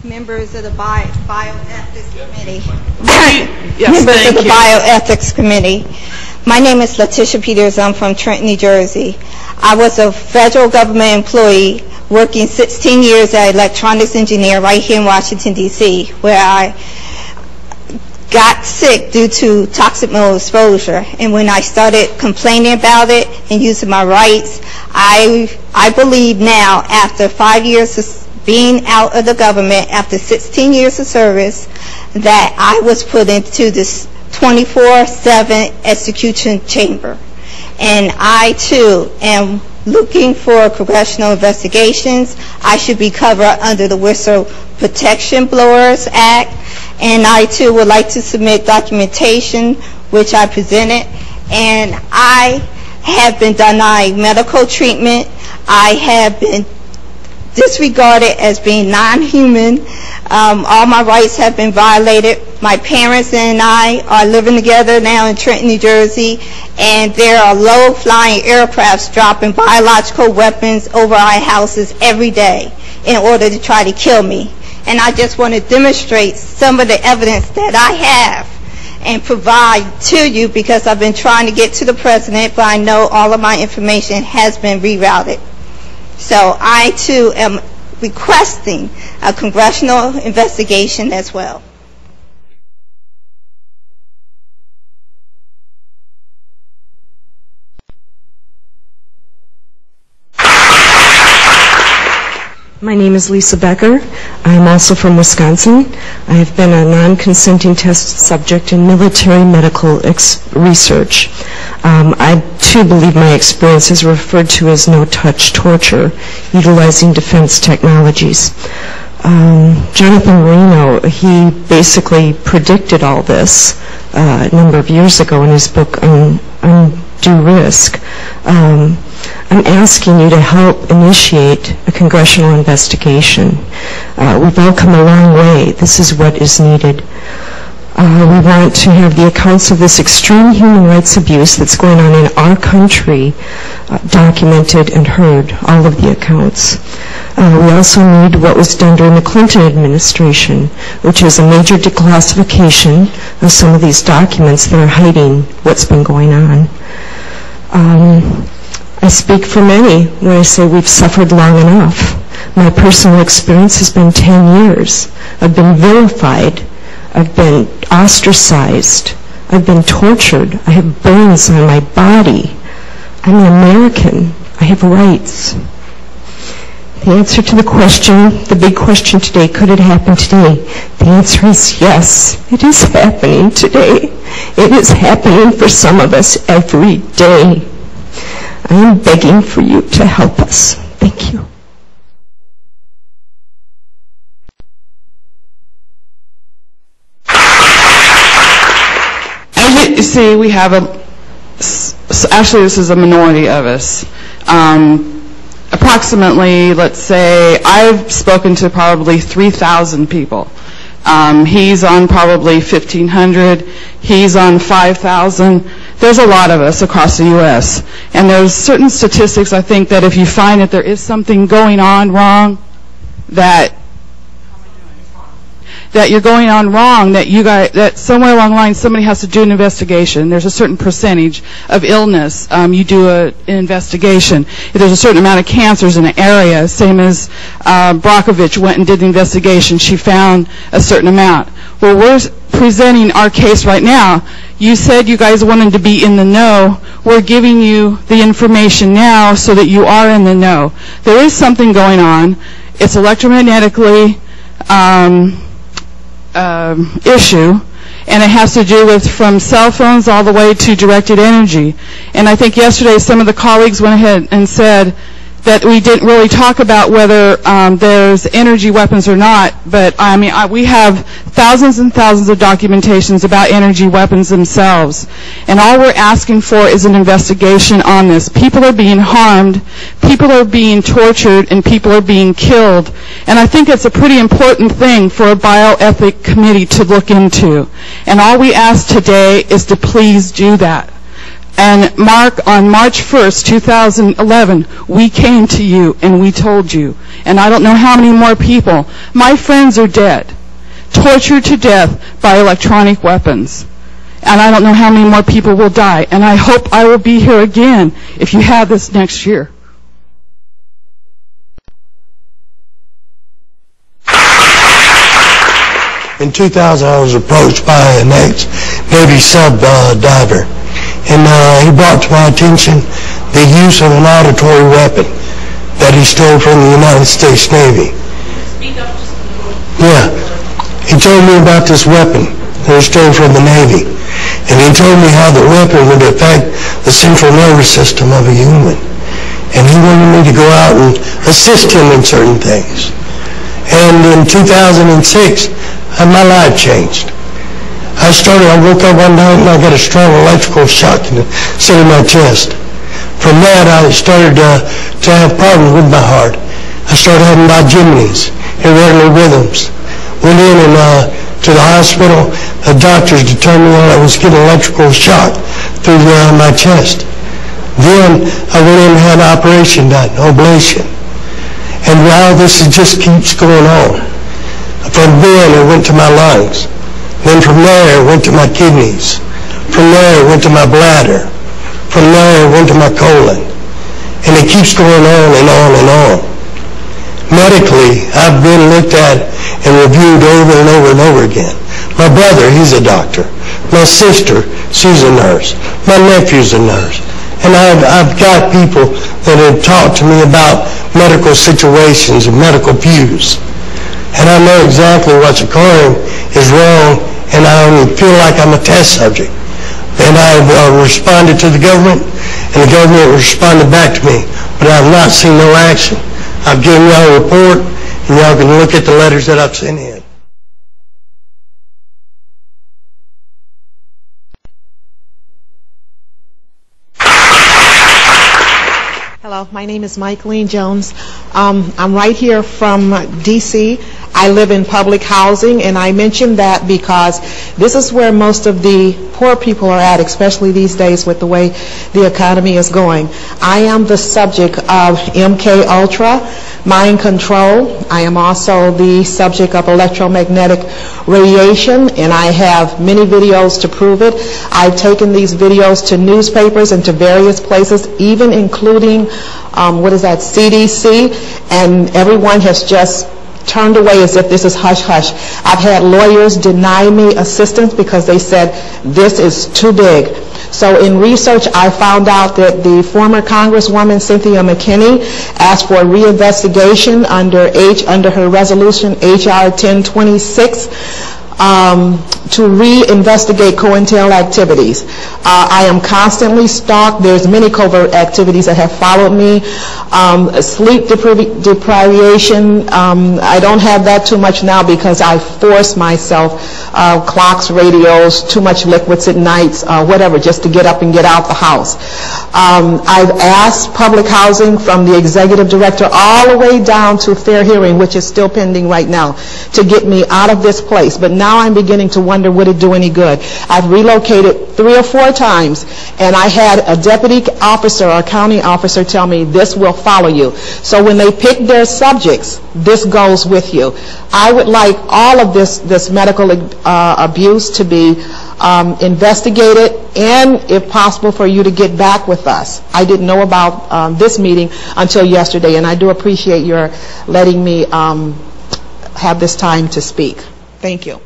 Members of the Bioethics Committee. Yes, Members of the Bioethics Committee. My name is Letitia Peters. I'm from Trenton, New Jersey. I was a federal government employee working 16 years as an electronics engineer right here in Washington, D.C., where I got sick due to toxic mold exposure. And when I started complaining about it and using my rights, I believe now, after 5 years of being out of the government, after 16 years of service, that I was put into this 24/7 execution chamber. And I, too, am looking for congressional investigations. I should be covered under the Whistle Protection Blowers Act. And I, too, would like to submit documentation, which I presented. And I have been denied medical treatment. I have been disregarded as being non-human. All my rights have been violated. My parents and I are living together now in Trenton, New Jersey, and there are low-flying aircrafts dropping biological weapons over our houses every day in order to try to kill me. And I just want to demonstrate some of the evidence that I have and provide to you, because I've been trying to get to the president, but I know all of my information has been rerouted. So I, too, am requesting a congressional investigation as well. My name is Lisa Becker. I am also from Wisconsin. I have been a non-consenting test subject in military medical research. I, too, believe my experience is referred to as no-touch torture, utilizing defense technologies. Jonathan Marino, he basically predicted all this a number of years ago in his book, Undue Risk. I'm asking you to help initiate a congressional investigation. We've all come a long way. This is what is needed. We want to have the accounts of this extreme human rights abuse that's going on in our country documented and heard, all of the accounts. We also need what was done during the Clinton administration, which is a major declassification of some of these documents that are hiding what's been going on. I speak for many when I say we've suffered long enough. My personal experience has been 10 years. I've been vilified. I've been ostracized. I've been tortured. I have burns on my body. I'm an American. I have rights. The answer to the question, the big question today, could it happen today? The answer is yes. It is happening today. It is happening for some of us every day. I am begging for you to help us. Thank you. As you see, we have actually this is a minority of us. Approximately, let's say, I've spoken to probably 3,000 people. He's on probably 1,500. He's on 5,000. There's a lot of us across the U.S. And there's certain statistics, I think, that if you find that there is something going on wrong, that you're going on wrong, that somewhere along the line somebody has to do an investigation. There's a certain percentage of illness. You do an investigation. If there's a certain amount of cancers in an area, same as Brockovich went and did the investigation, she found a certain amount. Well, we're presenting our case right now. You said you guys wanted to be in the know. We're giving you the information now so that you are in the know. There is something going on. It's electromagnetically issue, and it has to do with from cell phones all the way to directed energy. And I think yesterday some of the colleagues went ahead and said that we didn't really talk about whether there's energy weapons or not, but I mean, we have thousands and thousands of documentations about energy weapons themselves, and all we're asking for is an investigation on this. People are being harmed, people are being tortured, and people are being killed, and I think it's a pretty important thing for a bioethic committee to look into, and all we ask today is to please do that. And on March 1st, 2011, we came to you and we told you. And I don't know how many more people. My friends are dead, tortured to death by electronic weapons. And I don't know how many more people will die. And I hope I will be here again if you have this next year. In 2000, I was approached by an ex-Navy sub-diver, and he brought to my attention the use of an auditory weapon that he stole from the United States Navy. Speak up just a little. Yeah. He told me about this weapon that he stole from the Navy, and he told me how the weapon would affect the central nervous system of a human. And he wanted me to go out and assist him in certain things. And in 2006, my life changed. I woke up one night and I got a strong electrical shock in the center of my chest. From that, I started to have problems with my heart. I started having bigymnies, irregular rhythms. Went in and to the hospital. The doctors determined that I was getting electrical shock through my chest. Then I went in and had an operation done, ablation. And now this just keeps going on. From there, it went to my lungs. Then from there, it went to my kidneys. From there, it went to my bladder. From there, it went to my colon. And it keeps going on and on and on. Medically, I've been looked at and reviewed over and over and over again. My brother, he's a doctor. My sister, she's a nurse. My nephew's a nurse. And I've got people that have talked to me about medical situations and medical views. And I know exactly what's occurring is wrong, and I feel like I'm a test subject. And I've responded to the government, and the government responded back to me, but I've not seen no action. I've given y'all a report, and y'all can look at the letters that I've sent in. Hello, my name is Michaeline Jones. I'm right here from D.C. I live in public housing, and I mention that because this is where most of the poor people are at, especially these days with the way the economy is going. I am the subject of MK Ultra, mind control. I am also the subject of electromagnetic radiation, and I have many videos to prove it. I've taken these videos to newspapers and to various places, even including CDC, and everyone has just turned away as if this is hush-hush. I've had lawyers deny me assistance because they said this is too big. So in research, I found out that the former Congresswoman Cynthia McKinney asked for a reinvestigation under her resolution HR 1026 to reinvestigate COINTEL activities. I am constantly stalked. There's many covert activities that have followed me. Sleep deprivation, I don't have that too much now because I force myself, clocks, radios, too much liquids at nights, whatever, just to get up and get out the house. I've asked public housing from the executive director all the way down to fair hearing, which is still pending right now, to get me out of this place. But now I'm beginning to wonder, would it do any good? I've relocated 3 or 4 times, and I had a deputy officer or county officer tell me this will follow you. So when they pick their subjects, this goes with you. I would like all of this medical abuse to be investigated, and if possible for you to get back with us. I didn't know about this meeting until yesterday, and I do appreciate your letting me have this time to speak. Thank you.